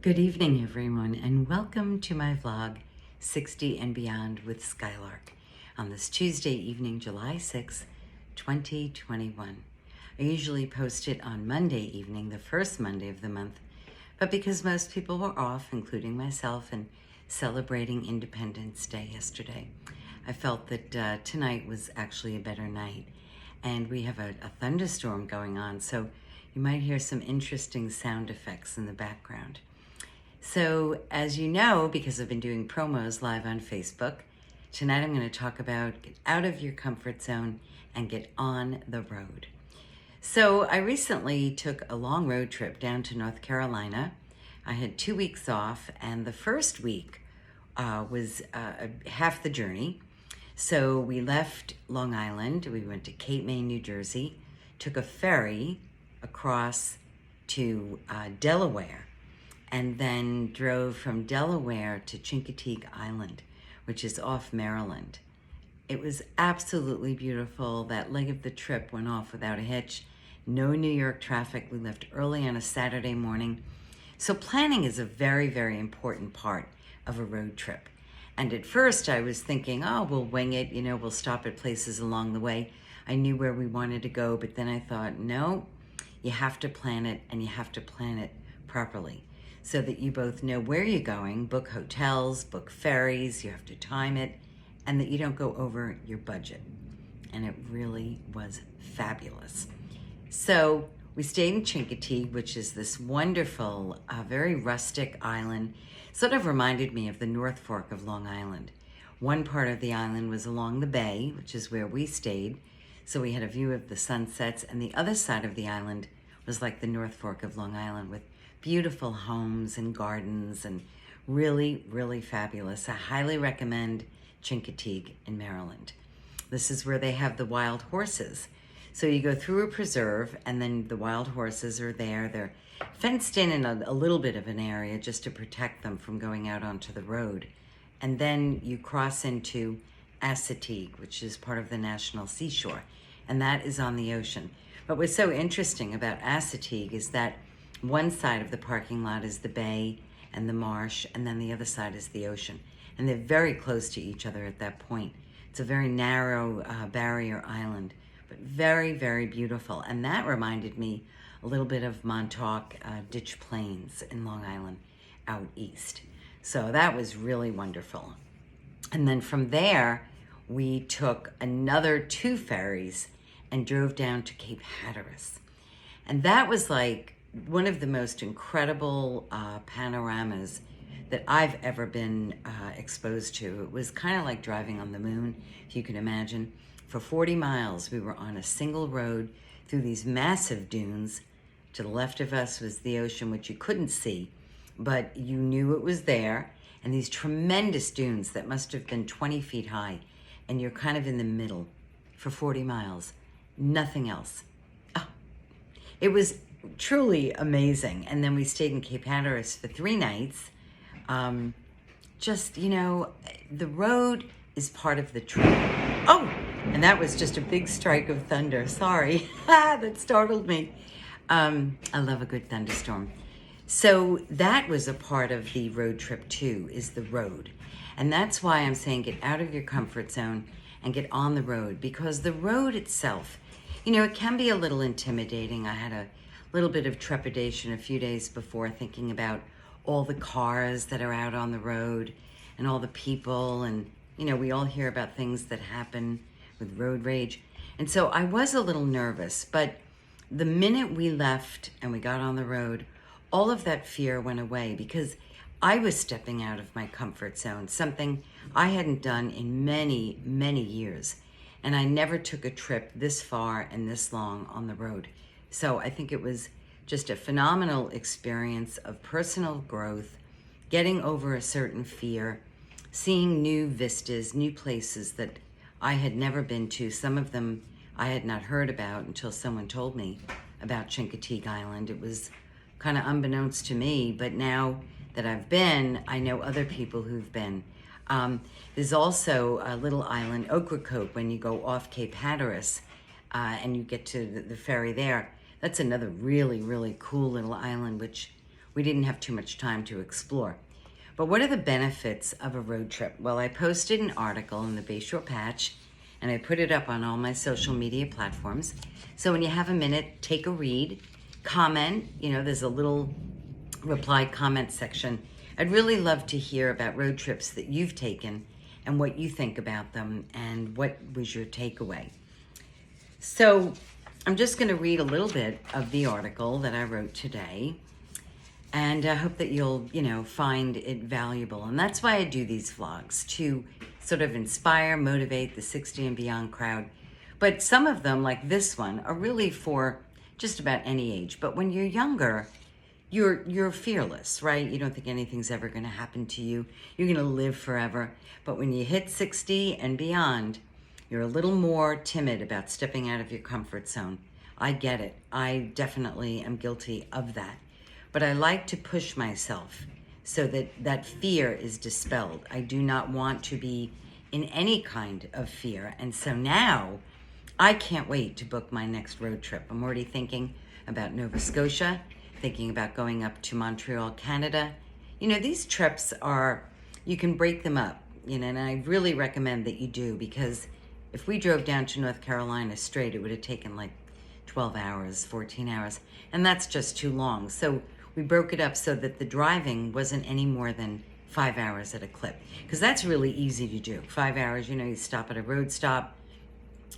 Good evening, everyone, and welcome to my vlog, 60 and Beyond with Skylark, on this Tuesday evening, July 6, 2021. I usually post it on Monday evening, the first Monday of the month, but because most people were off, including myself, and celebrating Independence Day yesterday, I felt that tonight was actually a better night. And we have a thunderstorm going on, so you might hear some interesting sound effects in the background. So as you know, because I've been doing promos live on Facebook, tonight I'm going to talk about get out of your comfort zone and get on the road. So I recently took a long road trip down to North Carolina. I had 2 weeks off, and the first week was half the journey. So we left Long Island, we went to Cape May, New Jersey, took a ferry across to Delaware, and then drove from Delaware to Chincoteague Island, which is off Maryland. It was absolutely beautiful. That leg of the trip went off without a hitch. No New York traffic. We left early on a Saturday morning. So planning is a very, very important part of a road trip. And at first I was thinking, oh, we'll wing it, we'll stop at places along the way. I knew where we wanted to go, but then I thought, no, you have to plan it, and you have to plan it properly so that you both know where you're going, book hotels, book ferries, you have to time it, and that you don't go over your budget. And it really was fabulous. So we stayed in Chincoteague, which is this wonderful, very rustic island. Sort of reminded me of the North Fork of Long Island. One part of the island was along the bay, which is where we stayed, so we had a view of the sunsets, and the other side of the island was like the North Fork of Long Island with beautiful homes and gardens and really, really fabulous. I highly recommend Chincoteague in Maryland. This is where they have the wild horses. So you go through a preserve, and then the wild horses are there. They're fenced in a little bit of an area just to protect them from going out onto the road. And then you cross into Assateague, which is part of the National Seashore, and that is on the ocean. But what's so interesting about Assateague is that one side of the parking lot is the bay and the marsh, and then the other side is the ocean. And they're very close to each other at that point. It's a very narrow barrier island, but very, very beautiful. And that reminded me a little bit of Montauk Ditch Plains in Long Island out east. So that was really wonderful. And then from there, we took another 2 ferries and drove down to Cape Hatteras. And that was like one of the most incredible panoramas that I've ever been exposed to. It was kind of like driving on the moon, if you can imagine. For 40 miles, we were on a single road through these massive dunes. To the left of us was the ocean, which you couldn't see, but you knew it was there. And these tremendous dunes that must have been 20 feet high. And you're kind of in the middle for 40 miles. Nothing else. Oh, it was truly amazing. And then we stayed in Cape Hatteras for 3 nights. The road is part of the trip. Oh, and that was just a big strike of thunder. Sorry, that startled me. I love a good thunderstorm. So that was a part of the road trip too, is the road. And that's why I'm saying get out of your comfort zone and get on the road, because the road itself, it can be a little intimidating. I had a little bit of trepidation a few days before, thinking about all the cars that are out on the road and all the people. And, we all hear about things that happen with road rage. And so I was a little nervous, but the minute we left and we got on the road, all of that fear went away, because I was stepping out of my comfort zone, something I hadn't done in many, many years. And I never took a trip this far and this long on the road. So I think it was just a phenomenal experience of personal growth, getting over a certain fear, seeing new vistas, new places that I had never been to. Some of them I had not heard about until someone told me about Chincoteague Island. It was kind of unbeknownst to me, but now that I've been, I know other people who've been. There's also a little island, Ocracoke, when you go off Cape Hatteras and you get to the ferry there. That's another really, really cool little island, which we didn't have too much time to explore. But what are the benefits of a road trip? Well, I posted an article in the Bayshore Patch, and I put it up on all my social media platforms. So when you have a minute, take a read, comment. There's a little reply comment section. I'd really love to hear about road trips that you've taken and what you think about them and what was your takeaway. So I'm just going to read a little bit of the article that I wrote today, and I hope that you'll, find it valuable. And that's why I do these vlogs, to sort of inspire, motivate the 60 and beyond crowd. But some of them, like this one, are really for just about any age. But when you're younger, you're fearless, right? You don't think anything's ever going to happen to you. You're going to live forever. But when you hit 60 and beyond, you're a little more timid about stepping out of your comfort zone. I get it. I definitely am guilty of that. But I like to push myself so that fear is dispelled. I do not want to be in any kind of fear. And so now I can't wait to book my next road trip. I'm already thinking about Nova Scotia, thinking about going up to Montreal, Canada. These trips you can break them up, and I really recommend that you do, because if we drove down to North Carolina straight, it would have taken like 12 hours, 14 hours, and that's just too long. So we broke it up so that the driving wasn't any more than 5 hours at a clip, because that's really easy to do. 5 hours, you stop at a road stop,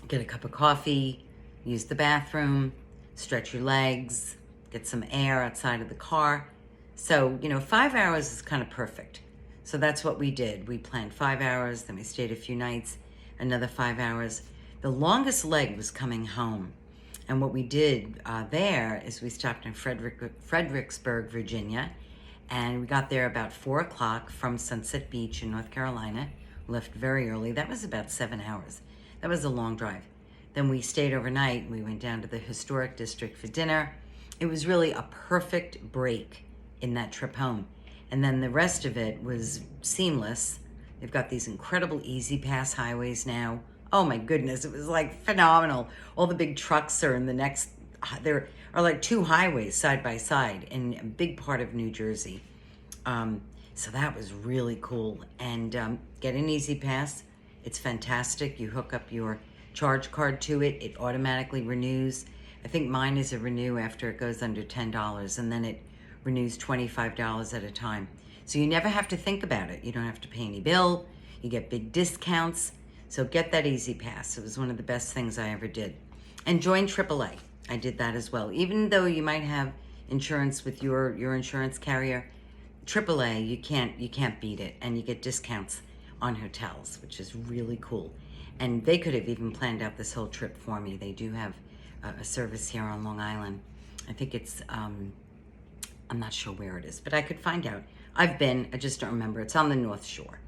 get a cup of coffee, use the bathroom, stretch your legs, get some air outside of the car. So, 5 hours is kind of perfect. So that's what we did. We planned 5 hours, then we stayed a few nights, another 5 hours. The longest leg was coming home. And what we did there is we stopped in Fredericksburg, Virginia, and we got there about 4 o'clock from Sunset Beach in North Carolina. We left very early. That was about 7 hours. That was a long drive. Then we stayed overnight, and we went down to the historic district for dinner. It was really a perfect break in that trip home. And then the rest of it was seamless. They've got these incredible Easy Pass highways now. Oh my goodness, it was like phenomenal. All the big trucks are in the next, there are like 2 highways side by side in a big part of New Jersey. So that was really cool. And get an Easy Pass. It's fantastic. You hook up your charge card to it. It automatically renews. I think mine is a renew after it goes under $10, and then it renews $25 at a time. So you never have to think about it. You don't have to pay any bill. You get big discounts. So get that Easy Pass. It was one of the best things I ever did. And join AAA. I did that as well. Even though you might have insurance with your insurance carrier, AAA, you can't beat it. And you get discounts on hotels, which is really cool. And they could have even planned out this whole trip for me. They do have a service here on Long Island. I think it's, I'm not sure where it is, but I could find out. I've been, I just don't remember. It's on the North Shore.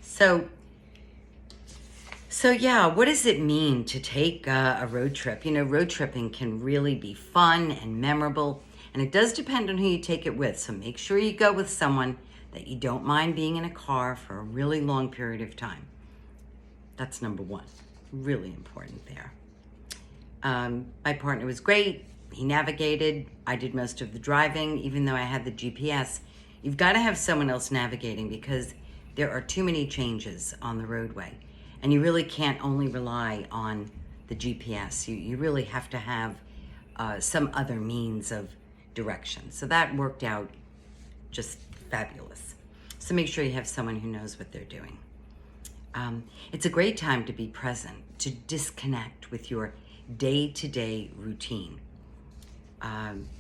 So yeah, what does it mean to take a road trip? Road tripping can really be fun and memorable, and it does depend on who you take it with. So make sure you go with someone that you don't mind being in a car for a really long period of time. That's number one, really important there. My partner was great. He navigated. I did most of the driving, even though I had the GPS. You've got to have someone else navigating, because there are too many changes on the roadway. And you really can't only rely on the GPS. You really have to have some other means of direction. So that worked out just fabulous. So make sure you have someone who knows what they're doing. It's a great time to be present, to disconnect with your day-to-day routine.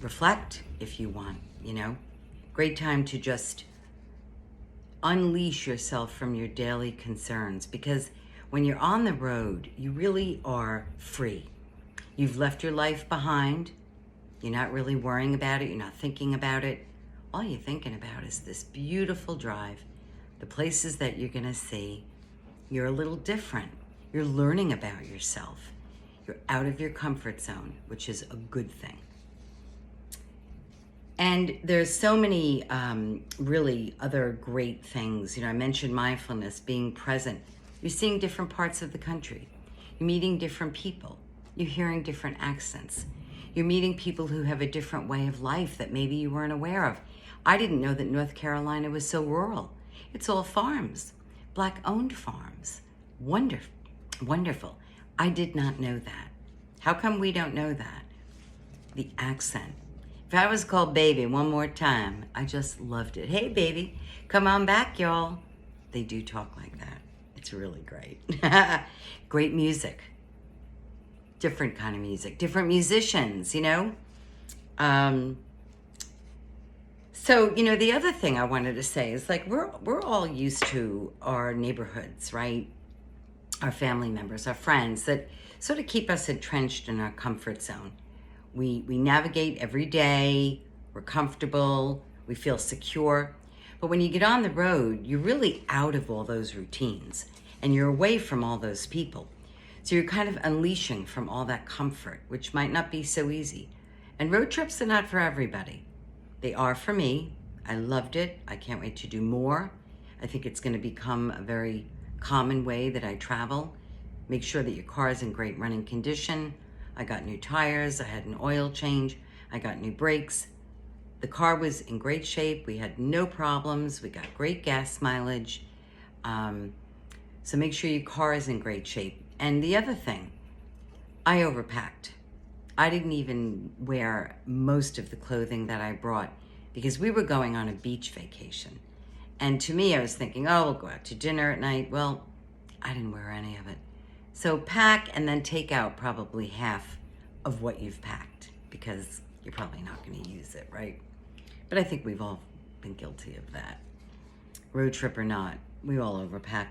Reflect if you want, Great time to just unleash yourself from your daily concerns, because when you're on the road, you really are free. You've left your life behind. You're not really worrying about it. You're not thinking about it. All you're thinking about is this beautiful drive, the places that you're going to see. You're a little different. You're learning about yourself. You're out of your comfort zone, which is a good thing. And there's so many really other great things. I mentioned mindfulness, being present. You're seeing different parts of the country. You're meeting different people. You're hearing different accents. You're meeting people who have a different way of life that maybe you weren't aware of. I didn't know that North Carolina was so rural. It's all farms, Black-owned farms. Wonderful, wonderful. I did not know that. How come we don't know that? The accent. If I was called baby one more time, I just loved it. Hey, baby, come on back, y'all. They do talk like that. It's really great. Great music. Different kind of music. Different musicians, you know? So, you know, the other thing I wanted to say is, like, we're all used to our neighborhoods, right? Our family members, our friends that sort of keep us entrenched in our comfort zone. We navigate every day, we're comfortable, we feel secure. But when you get on the road, you're really out of all those routines and you're away from all those people. So you're kind of unleashing from all that comfort, which might not be so easy. And road trips are not for everybody. They are for me. I loved it. I can't wait to do more. I think it's going to become a very common way that I travel. Make sure that your car is in great running condition. I got new tires. I had an oil change. I got new brakes. The car was in great shape. We had no problems. We got great gas mileage. So make sure your car is in great shape. And the other thing, I overpacked. I didn't even wear most of the clothing that I brought because we were going on a beach vacation. And to me, I was thinking, oh, we'll go out to dinner at night. Well, I didn't wear any of it. So pack and then take out probably half of what you've packed because you're probably not going to use it, right? But I think we've all been guilty of that. Road trip or not, we all overpack.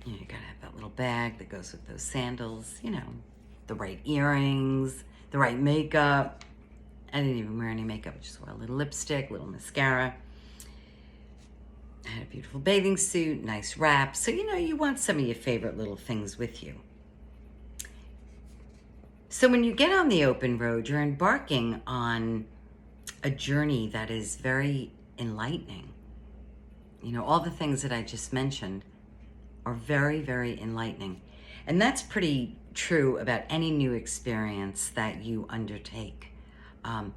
You know, you gotta have that little bag that goes with those sandals, you know, the right earrings, the right makeup. I didn't even wear any makeup, I just wore a little lipstick, little mascara. I had a beautiful bathing suit, nice wrap. So, you know, you want some of your favorite little things with you. So when you get on the open road, you're embarking on a journey that is very enlightening. You know, all the things that I just mentioned are very, very enlightening. And that's pretty true about any new experience that you undertake. And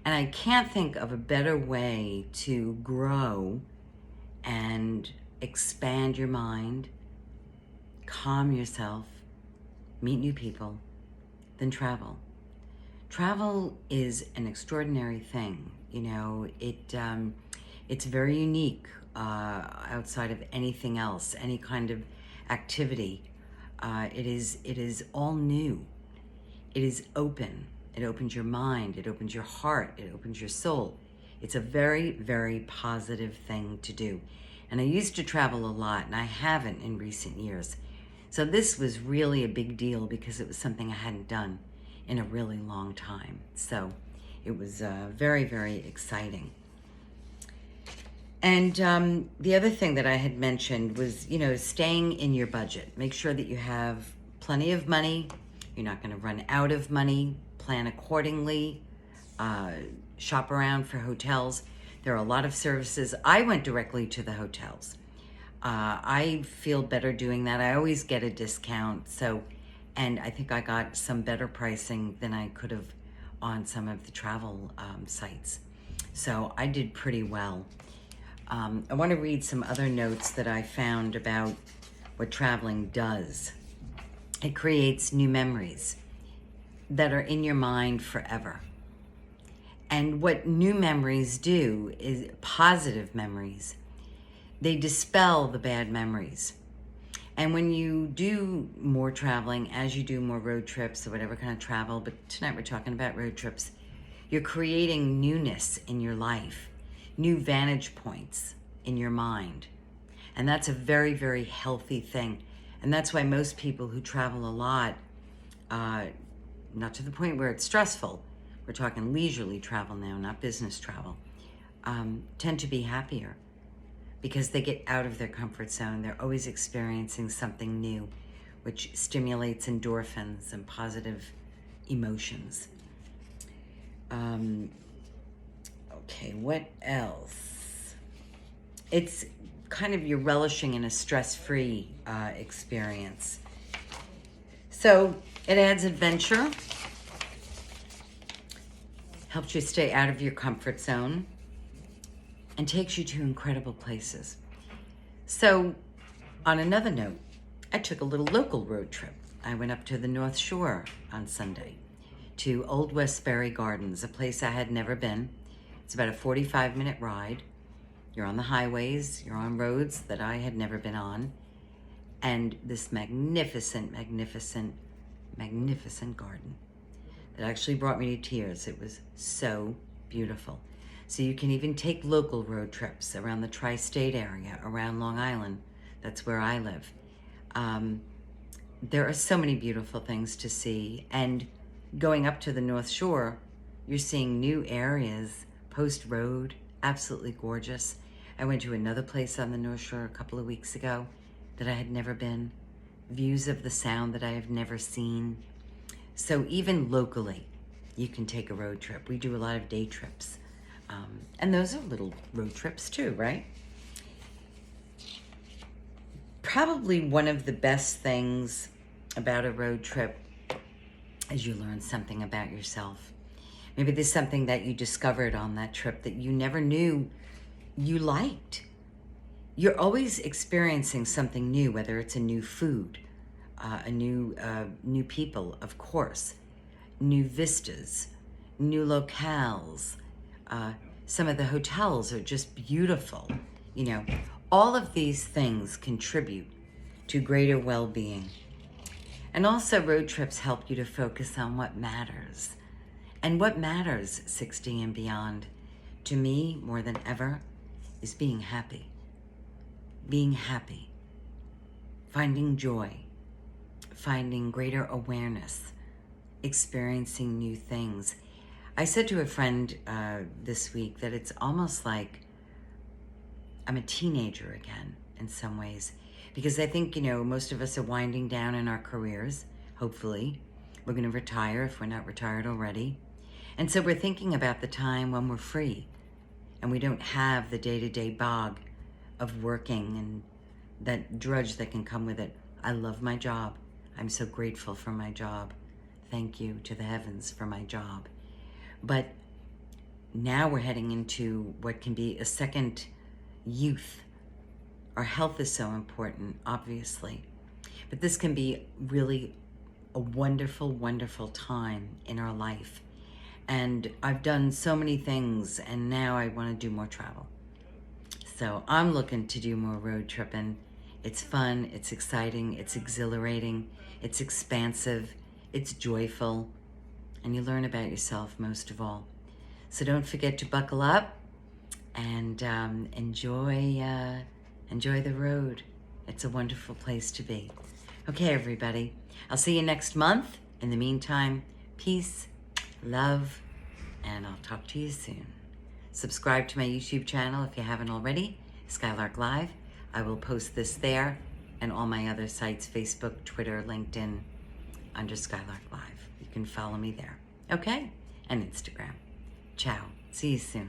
I can't think of a better way to grow and expand your mind, calm yourself, meet new people, than travel. Travel is an extraordinary thing. You know, it's very unique outside of anything else, any kind of activity. It is all new. It is open. It opens your mind. It opens your heart. It opens your soul. It's a very, very positive thing to do. And I used to travel a lot, and I haven't in recent years. So this was really a big deal because it was something I hadn't done in a really long time. So it was very, very exciting. And the other thing that I had mentioned was, you know, staying in your budget. Make sure that you have plenty of money. You're not going to run out of money. Plan accordingly. Shop around for hotels. There are a lot of services. I went directly to the hotels. I feel better doing that. I always get a discount. So, and I think I got some better pricing than I could have on some of the travel sites. So I did pretty well. I want to read some other notes that I found about what traveling does. It creates new memories that are in your mind forever. And what new memories do is positive memories. They dispel the bad memories. And when you do more traveling, as you do more road trips or whatever kind of travel, but tonight we're talking about road trips, you're creating newness in your life, new vantage points in your mind. And that's a very, very healthy thing. And that's why most people who travel a lot, not to the point where it's stressful, we're talking leisurely travel now, not business travel, tend to be happier because they get out of their comfort zone. They're always experiencing something new, which stimulates endorphins and positive emotions. Okay, what else? It's kind of you're relishing in a stress-free experience. So it adds adventure, helps you stay out of your comfort zone. and takes you to incredible places. So, on another note, I took a little local road trip. I went up to the North Shore on Sunday to Old Westbury Gardens, a place I had never been. It's about a 45-minute ride. You're on the highways, you're on roads that I had never been on, and this magnificent, magnificent, magnificent garden that actually brought me to tears. It was so beautiful. So you can even take local road trips around the tri-state area, around Long Island. That's where I live. There are so many beautiful things to see. And going up to the North Shore, you're seeing new areas, Post Road, absolutely gorgeous. I went to another place on the North Shore a couple of weeks ago that I had never been. Views of the Sound that I have never seen. So even locally, you can take a road trip. We do a lot of day trips. And those are little road trips too, right? Probably one of the best things about a road trip is you learn something about yourself. Maybe there's something that you discovered on that trip that you never knew you liked. You're always experiencing something new, whether it's a new food, new people, of course, new vistas, new locales. Some of the hotels are just beautiful. You know, all of these things contribute to greater well-being. And also road trips help you to focus on what matters. And what matters 60 and beyond, to me, more than ever, is being happy. Being happy. Finding joy. Finding greater awareness. Experiencing new things. I said to a friend this week that it's almost like I'm a teenager again in some ways, because I think, you know, most of us are winding down in our careers, hopefully. We're going to retire if we're not retired already. And so we're thinking about the time when we're free and we don't have the day-to-day bog of working and that drudge that can come with it. I love my job. I'm so grateful for my job. Thank you to the heavens for my job. But now we're heading into what can be a second youth. Our health is so important, obviously. But this can be really a wonderful, wonderful time in our life. And I've done so many things, and now I want to do more travel. So I'm looking to do more road tripping. It's fun, it's exciting, it's exhilarating, it's expansive, it's joyful, and you learn about yourself most of all. So don't forget to buckle up and enjoy the road. It's a wonderful place to be. Okay, everybody. I'll see you next month. In the meantime, peace, love, and I'll talk to you soon. Subscribe to my YouTube channel if you haven't already, Skylark Live. I will post this there and all my other sites, Facebook, Twitter, LinkedIn, under Skylark Live. You can follow me there. Okay? And Instagram. Ciao. See you soon.